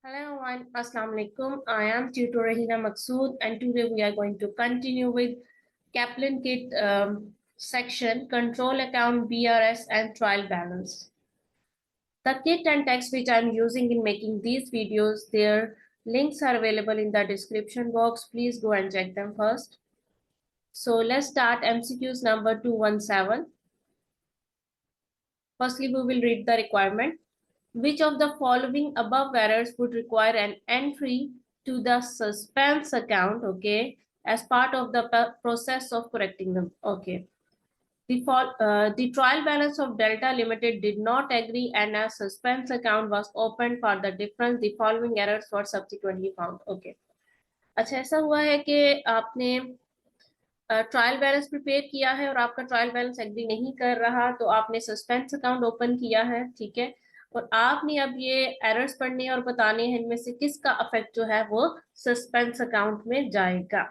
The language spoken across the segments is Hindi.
Hello everyone, Assalamu alaikum. I am tutor Rahina Maqsood and today we are going to continue with Kaplan Kit section Control Account, BRS and Trial Balance. The kit and text which I am using in making these videos, their links are available in the description box. Please go and check them first. So let's start MCQs number 217. Firstly, we will read the requirement. Which of the following above errors would require an entry to the suspense account, okay, as part of the process of correcting them? Okay. The trial balance of Delta Limited did not agree and a suspense account was opened for the difference. The following errors were subsequently found. Okay. अच्छा, ऐसा हुआ है कि आपने ट्रायल बैलेंस प्रिपेयर किया है और आपका ट्रायल बैलेंस एग्री नहीं कर रहा, तो आपने सस्पेंस अकाउंट ओपन किया है, ठीक है, और आपने अब ये एरर्स पढ़ने और बताने हैं इनमें से किसका अफेक्ट जो है वो सस्पेंस अकाउंट में जाएगा।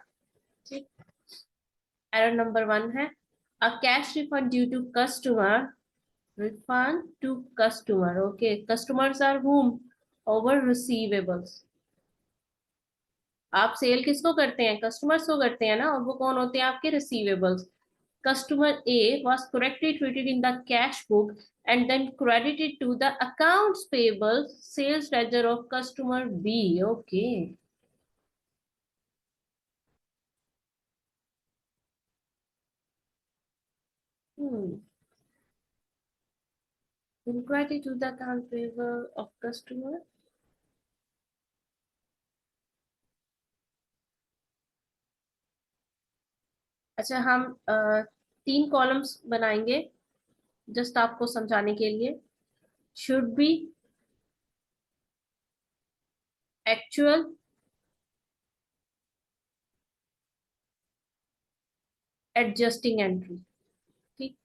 ठीक, एरर नंबर 1 है a cash refund due to customer, refund to customer, okay, customers are hmm, over receivables. आप सेल किसको करते हैं? कस्टमर्स को करते हैं ना, और वो कौन होते हैं? आपके receivables. Customer A was correctly treated in the cash book and then credited to the accounts payable sales ledger of customer B. Okay. Then credited to the account payable of customer. अच्छा, हम 3 कॉलम्स बनाएंगे जस्ट आपको समझाने के लिए। Should be, actual, adjusting entry. ठीक,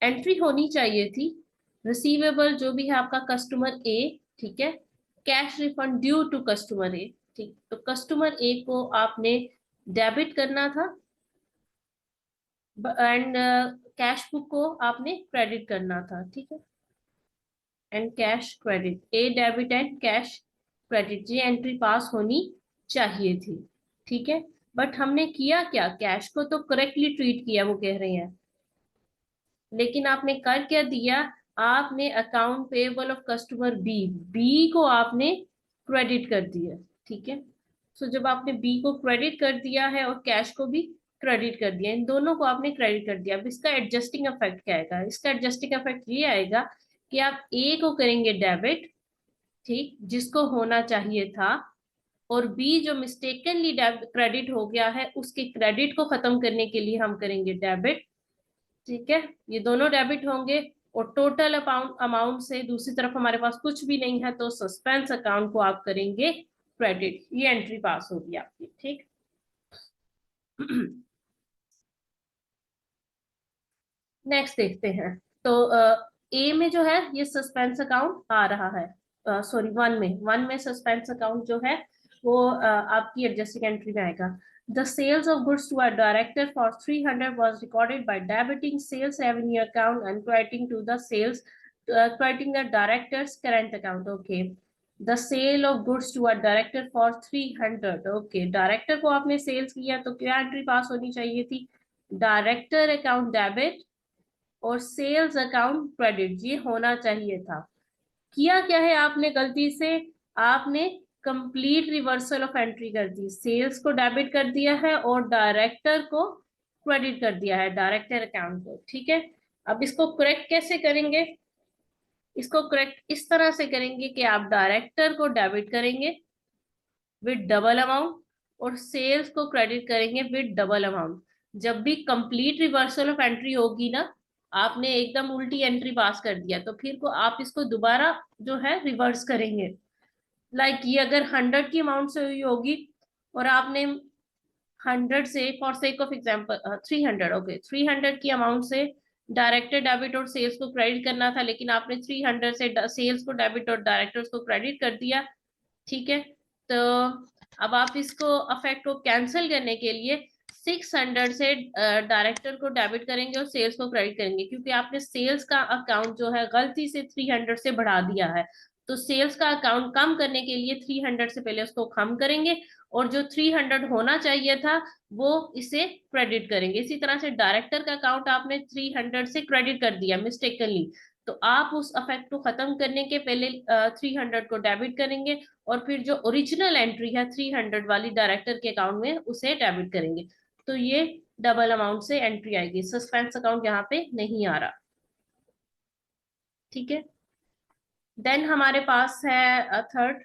एंट्री होनी चाहिए थी रिसीवेबल जो भी है आपका कस्टमर ए, ठीक है, cash refund due to customer A. ठीक, तो कस्टमर ए को आपने डेबिट करना था एंड कैश बुक को आपने क्रेडिट करना था, ठीक है, and cash credit, A debit and cash credit, ये एंट्री पास होनी चाहिए थी, ठीक है। बट हमने किया क्या? कैश को तो करेक्टली ट्रीट किया, वो कह रहे हैं, लेकिन आपने कर क्या दिया? आपने account payable of customer B, B को आपने क्रेडिट कर दिया, ठीक है। सो जब आपने बी को क्रेडिट कर दिया है और कैश को भी क्रेडिट कर दिया, इन दोनों को आपने क्रेडिट कर दिया, अब इसका एडजस्टिंग इफेक्ट क्या आएगा? इसका एडजस्टिंग इफेक्ट ये आएगा कि आप ए को करेंगे डेबिट, ठीक, जिसको होना चाहिए था, और बी जो मिस्टेकनली क्रेडिट हो गया है उसके क्रेडिट को खत्म करने के लिए हम करेंगे डेबिट, ठीक है। ये दोनों डेबिट होंगे और टोटल अमाउंट से दूसरी तरफ हमारे पास कुछ भी नहीं है, तो सस्पेंस अकाउंट को आप करेंगे क्रेडिट। ये एंट्री पास होगी आपकी, ठीक। नेक्स्ट देखते हैं। तो ए में जो है ये सस्पेंस अकाउंट आ रहा है, सॉरी वन में सस्पेंस अकाउंट जो है वो आपकी एडजस्टिंग एंट्री में आएगा। The sales of goods to a director for 300 was recorded by debiting sales revenue account and crediting to the sales, crediting the director's current account. Okay. The sale of goods to a director for 300. Okay. Director को आपने सेल्स किया तो क्या एंट्री पास होनी चाहिए थी? डायरेक्टर अकाउंट डेबिट और सेल्स अकाउंट क्रेडिट, ये होना चाहिए था। किया क्या है आपने गलती से? आपने कंप्लीट रिवर्सल ऑफ एंट्री कर दी, सेल्स को डेबिट कर दिया है और डायरेक्टर को क्रेडिट कर दिया है, डायरेक्टर अकाउंट को, ठीक है। अब इसको करेक्ट कैसे करेंगे? इसको करेक्ट इस तरह से करेंगे कि आप डायरेक्टर को डेबिट करेंगे विद डबल अमाउंट और सेल्स को क्रेडिट करेंगे विद डबल अमाउंट। जब भी कंप्लीट रिवर्सल ऑफ एंट्री होगी ना, आपने एकदम उल्टी एंट्री पास कर दिया, तो फिर को आप इसको दोबारा जो है रिवर्स करेंगे। लाइक ये अगर 100 की अमाउंट से हुई होगी और आपने 100 से, for sake of example 300, okay, 300 की अमाउंट से डायरेक्टर डेबिट और सेल्स को क्रेडिट करना था, लेकिन आपने 300 से सेल्स को डेबिट और डायरेक्टर्स को क्रेडिट कर दिया, ठीक है। तो अब आप इसको अफेक्ट को कैंसिल करने के लिए 600 से डायरेक्टर को डेबिट करेंगे और सेल्स को क्रेडिट करेंगे, क्योंकि आपने सेल्स का अकाउंट जो है गलती से 300 से बढ़ा दिया है। तो सेल्स का अकाउंट कम करने के लिए 300 से पहले उसको कम करेंगे, और जो 300 होना चाहिए था वो इसे क्रेडिट करेंगे। इसी तरह से डायरेक्टर का अकाउंट आपने 300 से क्रेडिट कर दिया मिस्टेकनली, तो आप उस अफेक्ट को खत्म करने के पहले 300 को डेबिट करेंगे, और फिर जो ओरिजिनल एंट्री है 300 वाली डायरेक्टर के अकाउंट में उसे डेबिट करेंगे। तो ये डबल अमाउंट से एंट्री आएगी, सस्पेंस अकाउंट यहाँ पे नहीं आ रहा। ठीक है, देन हमारे पास है third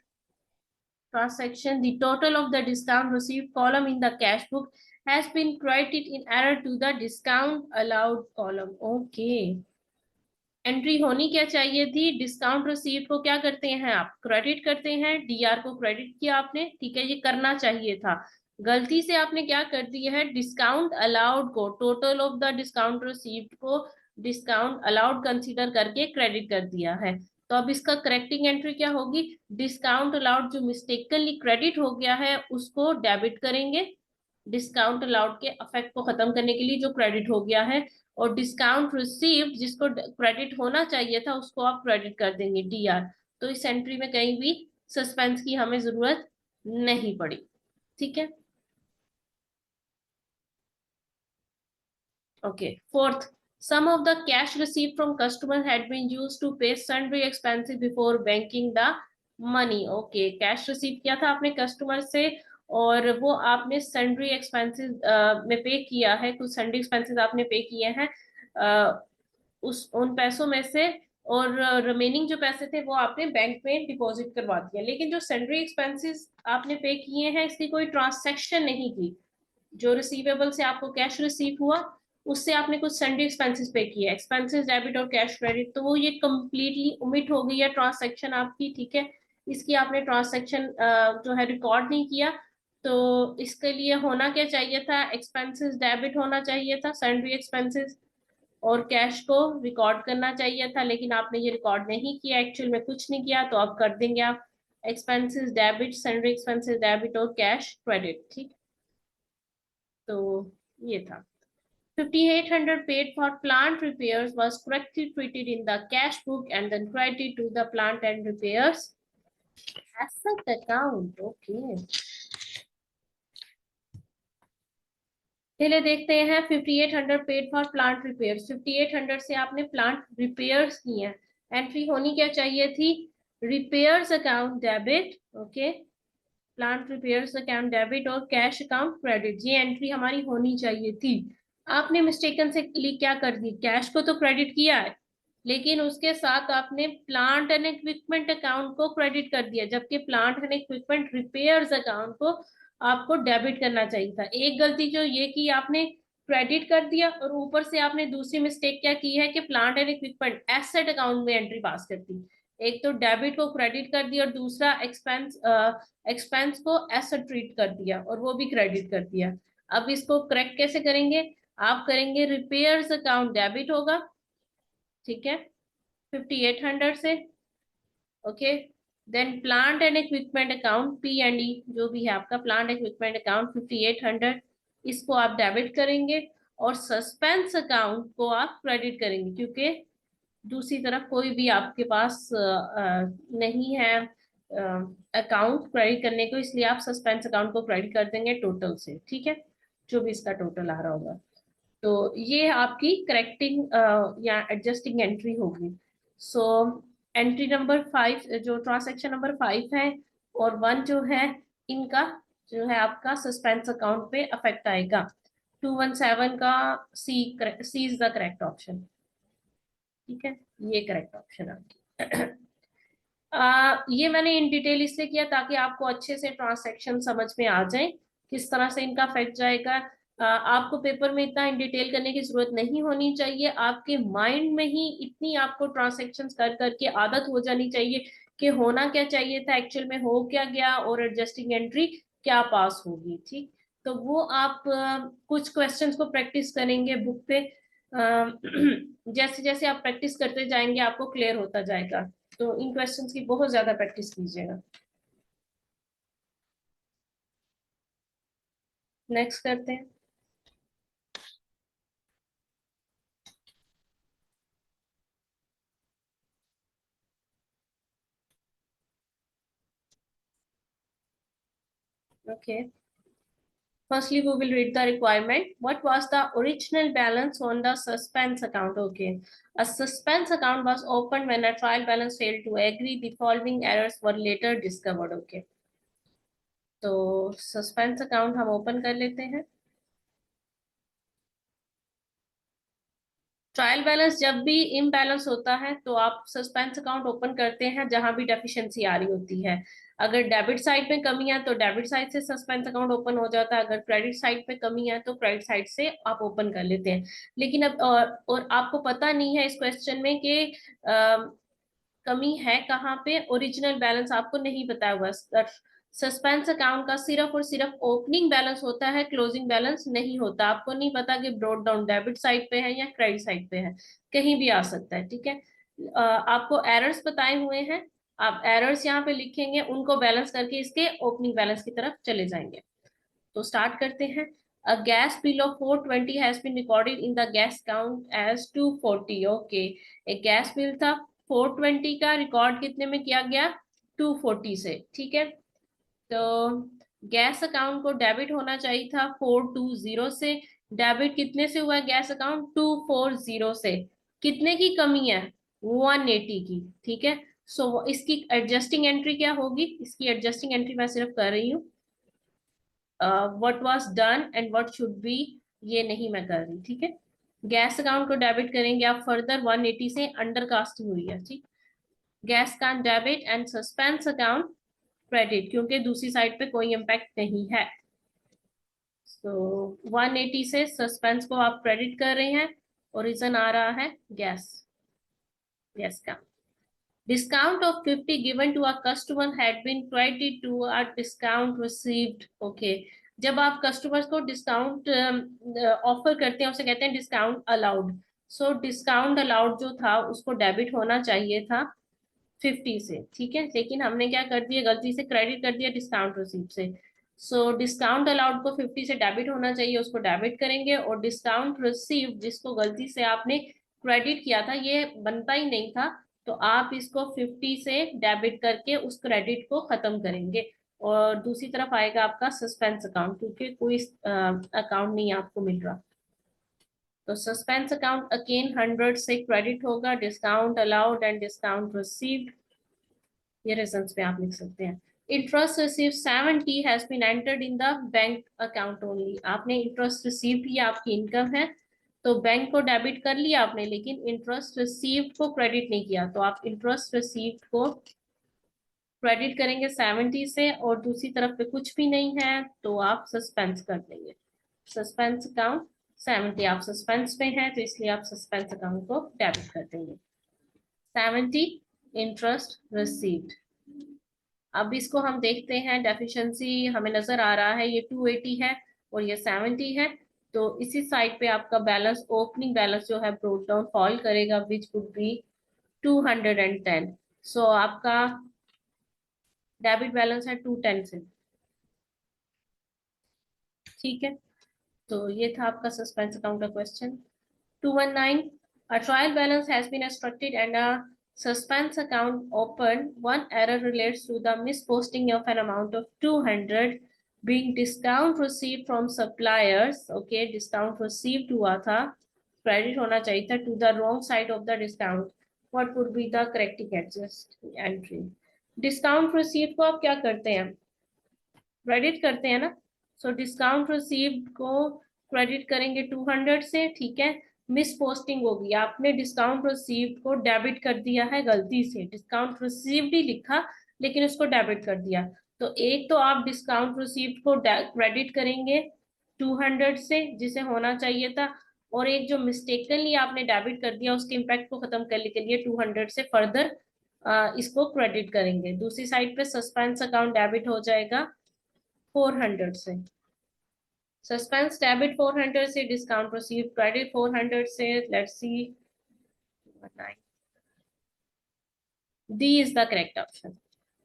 transaction. The total of the discount received column in the cash book has been credited in error to the discount allowed column. Okay. Entry होनी क्या चाहिए थी, डिस्काउंट रिसीव को क्या करते हैं आप, क्रेडिट करते हैं, डीआर को क्रेडिट किया आपने, ठीक है, ये करना चाहिए था। गलती से आपने क्या कर दिया है, डिस्काउंट अलाउड को, total of the discount received को डिस्काउंट अलाउड कंसीडर करके क्रेडिट कर दिया है। तो अब इसका करेक्टिंग एंट्री क्या होगी, डिस्काउंट अलाउड जो मिस्टेकनली क्रेडिट हो गया है उसको डेबिट करेंगे, डिस्काउंट अलाउड के इफेक्ट को खत्म करने के लिए जो क्रेडिट हो गया है, और डिस्काउंट रिसीव जिसको क्रेडिट होना चाहिए था उसको आप क्रेडिट कर देंगे डीआर। तो इस एंट्री में कहीं भी सस्पेंस की हमें जरूरत नहीं पड़ी। ठीक है, okay. Fourth, some of the cash received from customer had been used to pay sundry expenses before banking the money. okay, cash receive किया था आपने कस्टमर से, और वो आपने सन्ड्री एक्सपेंसेस में पे किया है, कुछ सन्ड्री एक्सपेंसेस आपने पे किए हैं उस उन पैसों में से, और रिमेनिंग जो पैसे थे वो आपने बैंक में डिपॉजिट करवा दिया। लेकिन जो सन्ड्री एक्सपेंसेस आपने पे किए हैं इसकी कोई ट्रांसैक्शन नहीं की, जो रिसीवेबल से आपको कैश रिसीव हुआ उससे आपने कुछ सन्ड्री एक्सपेंसेस पे किए, एक्सपेंसेस डेबिट और कैश क्रेडिट, तो वो ये कंप्लीटली ओमिट हो गई है ट्रांसैक्शन आपकी। ठीक है, इसकी आपने ट्रांसैक्शन जो है रिकॉर्ड नहीं किया। तो इसके लिए होना क्या चाहिए था, एक्सपेंसेस डेबिट होना चाहिए था, सन्ड्री एक्सपेंसेस, और कैश को रिकॉर्ड करना चाहिए था, लेकिन आपने ये रिकॉर्ड नहीं किया, एक्चुअल में कुछ नहीं किया। तो अब कर देंगे आप expenses debit, sundry expenses debit और कैश क्रेडिट। ठीक, तो ये था 5800 paid for plant repairs was correctly treated in the cash book and then credited to the plant and repairs asset account. Okay. चलिए देखते हैं 5800 पेड फॉर प्लांट रिपेयर्स, 5800 से आपने प्लांट रिपेयर्स किए हैं, एंट्री होनी क्या चाहिए थी, repairs account debit, okay, plant repairs account debit और कैश अकाउंट क्रेडिट, ये एंट्री हमारी होनी चाहिए थी। आपने मिस्टेकन से क्या कर दी, कैश को तो क्रेडिट किया है लेकिन उसके साथ आपने प्लांट एंड इक्विपमेंट अकाउंट को क्रेडिट कर दिया, जबकि plant and equipment repairs account को आपको डेबिट करना चाहिए था। एक गलती जो ये की आपने क्रेडिट कर दिया, और ऊपर से आपने दूसरी मिस्टेक क्या की है कि plant and equipment asset account में एंट्री पास कर दी। एक तो डेबिट को क्रेडिट कर दिया और दूसरा एक्सपेंस को एसेट ट्रीट कर दिया और वो भी क्रेडिट कर दिया। अब इसको करेक्ट कैसे करेंगे, आप करेंगे रिपेयर्स अकाउंट डेबिट होगा, ठीक है, 5800 से, okay, then plant and equipment account P and E जो भी है आपका प्लांट इक्विपमेंट अकाउंट 5800, इसको आप डेबिट करेंगे, और सस्पेंस अकाउंट को आप क्रेडिट करेंगे, क्योंकि दूसरी तरफ कोई भी आपके पास नहीं है अकाउंट क्रेडिट करने को, इसलिए आप सस्पेंस अकाउंट को क्रेडिट कर देंगे टोटल से। ठीक है, जो भी इसका टोटल आ रहा होगा। तो ये आपकी करेक्टिंग या एडजस्टिंग एंट्री होगी। सो एंट्री नंबर 5 जो ट्रांसैक्शन नंबर 5 है और 1 जो है, इनका जो है आपका सस्पेंस अकाउंट पे अफेक्ट आएगा। 217 का सी इज द करेक्ट ऑप्शन। ठीक है, ये करेक्ट ऑप्शन है आपकी। ये मैंने इन डिटेल इसलिए किया ताकि आपको अच्छे से ट्रांसैक्शन समझ में आ जाए किस तरह से इनका इफेक्ट जाएगा। आपको पेपर में इतना इन डिटेल करने की जरूरत नहीं होनी चाहिए, आपके माइंड में ही इतनी आपको ट्रांसैक्शन कर करके आदत हो जानी चाहिए कि होना क्या चाहिए था, एक्चुअल में हो क्या गया, और एडजस्टिंग एंट्री क्या पास होगी। ठीक, तो वो आप कुछ क्वेश्चंस को प्रैक्टिस करेंगे बुक पे, जैसे जैसे आप प्रैक्टिस करते जाएंगे आपको क्लियर होता जाएगा। तो इन क्वेश्चंस की बहुत ज्यादा प्रैक्टिस कीजिएगा। नेक्स्ट करते हैं। Okay. Firstly, we will read the requirement. What was the original balance on the suspense account? Okay. A suspense account was opened when a trial balance failed to agree. The following errors were later discovered. Okay. तो सस्पेंस अकाउंट हम ओपन कर लेते हैं. ट्रायल बैलेंस जब भी इम्बैलेंस होता है तो आप सस्पेंस अकाउंट ओपन करते हैं जहां भी डेफिशिएंसी आ रही होती है. अगर डेबिट साइड में कमी है तो डेबिट साइड से सस्पेंस अकाउंट ओपन हो जाता है. अगर क्रेडिट साइड पे कमी है तो क्रेडिट साइड से आप ओपन कर लेते हैं. लेकिन अब और आपको पता नहीं है इस क्वेश्चन में कि कमी है कहाँ पे. ओरिजिनल बैलेंस आपको नहीं पता होगा. सस्पेंस अकाउंट का सिर्फ और सिर्फ ओपनिंग बैलेंस होता है, क्लोजिंग बैलेंस नहीं होता. आपको नहीं पता कि ब्रोड डाउन डेबिट साइड पे है या क्रेडिट साइड पे है, कहीं भी आ सकता है. ठीक है. आपको एरर्स बताए हुए हैं, आप एरर्स यहाँ पे लिखेंगे, उनको बैलेंस करके इसके ओपनिंग बैलेंस की तरफ चले जाएंगे. तो स्टार्ट करते हैं. A gas bill of 420 has been recorded in the gas count as 240. Okay. एक गैस बिल था 420 का, रिकॉर्ड कितने में किया गया? 240 से. ठीक है. तो गैस अकाउंट को डेबिट होना चाहिए था 420 से. डेबिट कितने से हुआ? गैस अकाउंट 240 से. कितने की कमी है? 180 की. ठीक है. सो इसकी एडजस्टिंग एंट्री क्या होगी? इसकी एडजस्टिंग एंट्री मैं सिर्फ कर रही हूँ. What was done and what should be, ये नहीं मैं कर रही. ठीक है. गैस अकाउंट को डेबिट करेंगे आप फर्दर 180 से. अंडर कास्टिंग हुई है. ठीक. गैस का debit and suspense account credit, क्योंकि दूसरी साइड पे कोई इम्पैक्ट नहीं है. तो 180 से सस्पेंस को आप क्रेडिट कर रहे हैं और रीजन आ रहा है गैस. गैस का discount of 50 given to a customer had been credited to a discount received. Okay. जब आप कस्टमर्स को डिस्काउंट ऑफर करते हैं उसे कहते हैं discount allowed. So discount allowed जो था उसको डेबिट होना चाहिए था 50 से. ठीक है. लेकिन हमने क्या कर दिया? गलती से क्रेडिट कर दिया डिस्काउंट रिसीव से. सो डिस्काउंट अलाउड को 50 से डेबिट होना चाहिए, उसको डेबिट करेंगे. और डिस्काउंट रिसीव जिसको गलती से आपने क्रेडिट किया था, ये बनता ही नहीं था, तो आप इसको 50 से डेबिट करके उस क्रेडिट को खत्म करेंगे. और दूसरी तरफ आएगा आपका सस्पेंस अकाउंट, क्योंकि कोई अकाउंट नहीं आपको मिल रहा. तो सस्पेंस अकाउंट अगेन 100 से क्रेडिट होगा. Discount allowed and discount received, ये रीजंस पे आप लिख सकते हैं. Interest receive 70 has been entered in the bank account only. आपने इंटरेस्ट रिसीव किया, आपकी इनकम है, तो बैंक को डेबिट कर लिया आपने, लेकिन इंटरेस्ट रिसीव्ड को क्रेडिट नहीं किया. तो आप इंटरेस्ट रिसीव्ड को क्रेडिट करेंगे 70 से, और दूसरी तरफ पे कुछ भी नहीं है तो आप सस्पेंस कर देंगे. सस्पेंस अकाउंट 70, आप सस्पेंस में है तो इसलिए आप सस्पेंस अकाउंट को डेबिट कर देंगे. 70 इंटरेस्ट रिसीव्ड. अब इसको हम देखते हैं. डेफिशिएंसी हमें नजर आ रहा है ये 280 है और ये 70 है. तो इसी साइड पे आपका बैलेंस, ओपनिंग बैलेंस जो है ब्रोट डाउन फॉल करेगा, विच वुड बी 210. सो आपका डेबिट बैलेंस है 210 से. ठीक है. तो ये था आपका सस्पेंस अकाउंट का question. 219. A trial balance has been instructed and a suspense account opened. One error relates to the misposting of an amount of 200 being discount received from suppliers. Okay, discount received हुआ था, credit होना चाहिए था to the wrong side of the discount. What would be the correct adjust entry? Discount received को आप क्या करते हैं? क्रेडिट करते हैं ना. सो डिस्काउंट रिसीव्ड को क्रेडिट करेंगे 200 से. ठीक है. मिस पोस्टिंग होगी, आपने डिस्काउंट रिसीव्ड को डेबिट कर दिया है गलती से. डिस्काउंट रिसीव्ड ही लिखा लेकिन उसको डेबिट कर दिया. तो एक तो आप डिस्काउंट रिसीव्ड को क्रेडिट करेंगे 200 से जिसे होना चाहिए था, और एक जो मिस्टेकनली आपने डेबिट कर दिया उसके इम्पैक्ट को खत्म करने के लिए 200 से फर्दर इसको क्रेडिट करेंगे. दूसरी साइड पे सस्पेंस अकाउंट डेबिट हो जाएगा 400 से. सस्पेंस डेबिट 400 से, डिस्काउंट रिसीव क्रेडिट 400 से. Let's see. D is the correct option.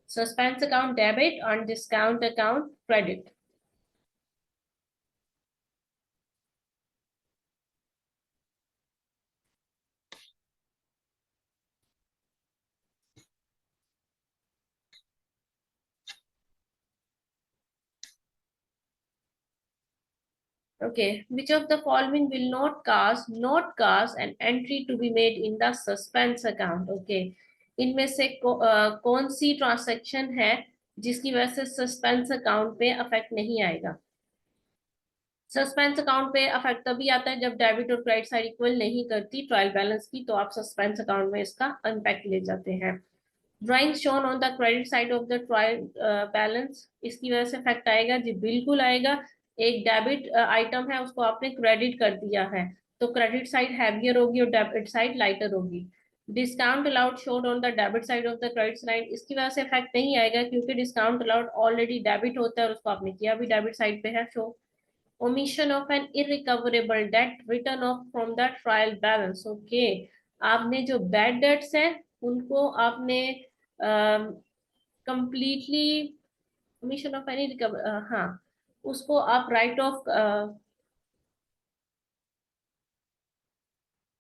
Suspense account debit और discount account credit. Okay, which of the following will not cause an entry to be made in the suspense account? Okay, इनमें से कौन सी ट्रांजैक्शन है जिसकी वजह से सस्पेंस अकाउंट पे अफेक्ट नहीं आएगा? सस्पेंस अकाउंट पे अफेक्ट तभी आता है जब डेबिट और क्रेडिट साइड इक्वल नहीं करती ट्रायल बैलेंस की, तो आप सस्पेंस अकाउंट में इसका इम्पैक्ट ले जाते हैं। Drawing shown on the credit side of the trial balance, इसकी वजह से इफेक्ट आएगा जी, बिल्कुल आएगा। एक डेबिट आइटम है, उसको आपने क्रेडिट कर दिया है, तो क्रेडिट साइड हैवियर होगी और डेबिट साइड लाइटर होगी। Discount allowed showed on the debit side of the credit side, इसकी वजह से इफेक्ट नहीं आएगा क्योंकि डिस्काउंट अलाउड ऑलरेडी डेबिट होता है और उसको आपने किया भी डेबिट साइड पे है show. omission of an irrecoverable debt written off from the trial balance। okay, आपने जो बैड डेट्स हैं उनको आपने completely omission of any recover, हाँ, उसको आप राइट ऑफ,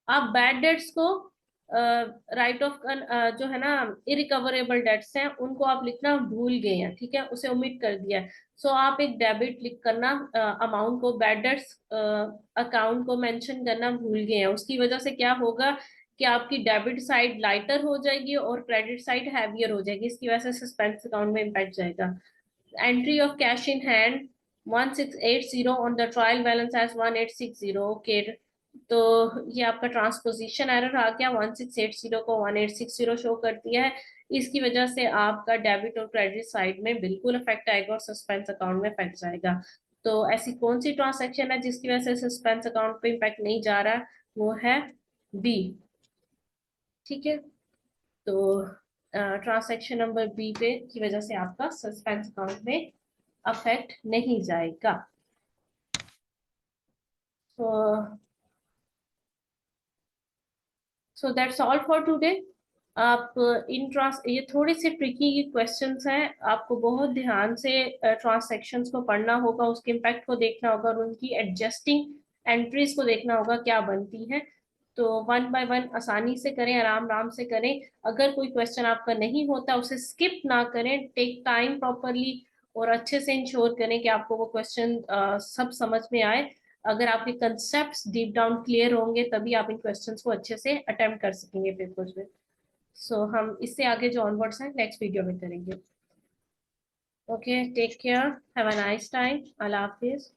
आप बैड डेट्स को राइट ऑफ जो है ना, इरिकवरेबल डेट्स हैं उनको आप लिखना भूल गए हैं, ठीक है, उसे ओमिट कर दिया है। सो आप एक डेबिट लिख करना अमाउंट को, बैड डेट्स अकाउंट को मेंशन करना भूल गए हैं, उसकी वजह से क्या होगा कि आपकी डेबिट साइड लाइटर हो जाएगी और क्रेडिट साइड हैवियर हो जाएगी, इसकी वजह से सस्पेंस अकाउंट में इम्पैक्ट जाएगा। Entry of cash in hand 1680 on the trial balance as 1860। Okay, तो ये आपका ट्रांसपोजिशन एरर आ गया, 1680 को 1860 शो कर दिया है, इसकी वजह से आपका डेबिट और क्रेडिट साइड में बिल्कुल इफेक्ट आएगा और सस्पेंस अकाउंट में इफेक्ट जाएगा। तो ऐसी कौन सी ट्रांसैक्शन है जिसकी वजह से सस्पेंस अकाउंट पे इम्पैक्ट नहीं जा रहा? वो है बी। ठीक है, तो ट्रांसैक्शन नंबर बी पे की वजह से आपका सस्पेंस अकाउंट में अफेक्ट नहीं जाएगा। तो so that's all for today. आप इन ट्रांस ये थोड़े से ट्रिकी क्वेश्चंस हैं, आपको बहुत ध्यान से ट्रांसैक्शंस को पढ़ना होगा, उसके इम्पैक्ट को देखना होगा और उनकी एडजस्टिंग एंट्रीज को देखना होगा क्या बनती है। तो वन बाय वन आसानी से करें, आराम आराम से करें। अगर कोई क्वेश्चन आपका नहीं होता उसे स्किप ना करें, टेक टाइम प्रॉपरली और अच्छे से इंश्योर करें कि आपको वो क्वेश्चन सब समझ में आए। अगर आपके कंसेप्ट डीप डाउन क्लियर होंगे तभी आप इन क्वेश्चंस को अच्छे से अटेम्प्ट कर सकेंगे पेपर्स में। सो हम इससे आगे जो ऑनवर्ड्स हैं नेक्स्ट वीडियो में करेंगे। Okay, take care, have a nice time, अल्लाह हाफिज।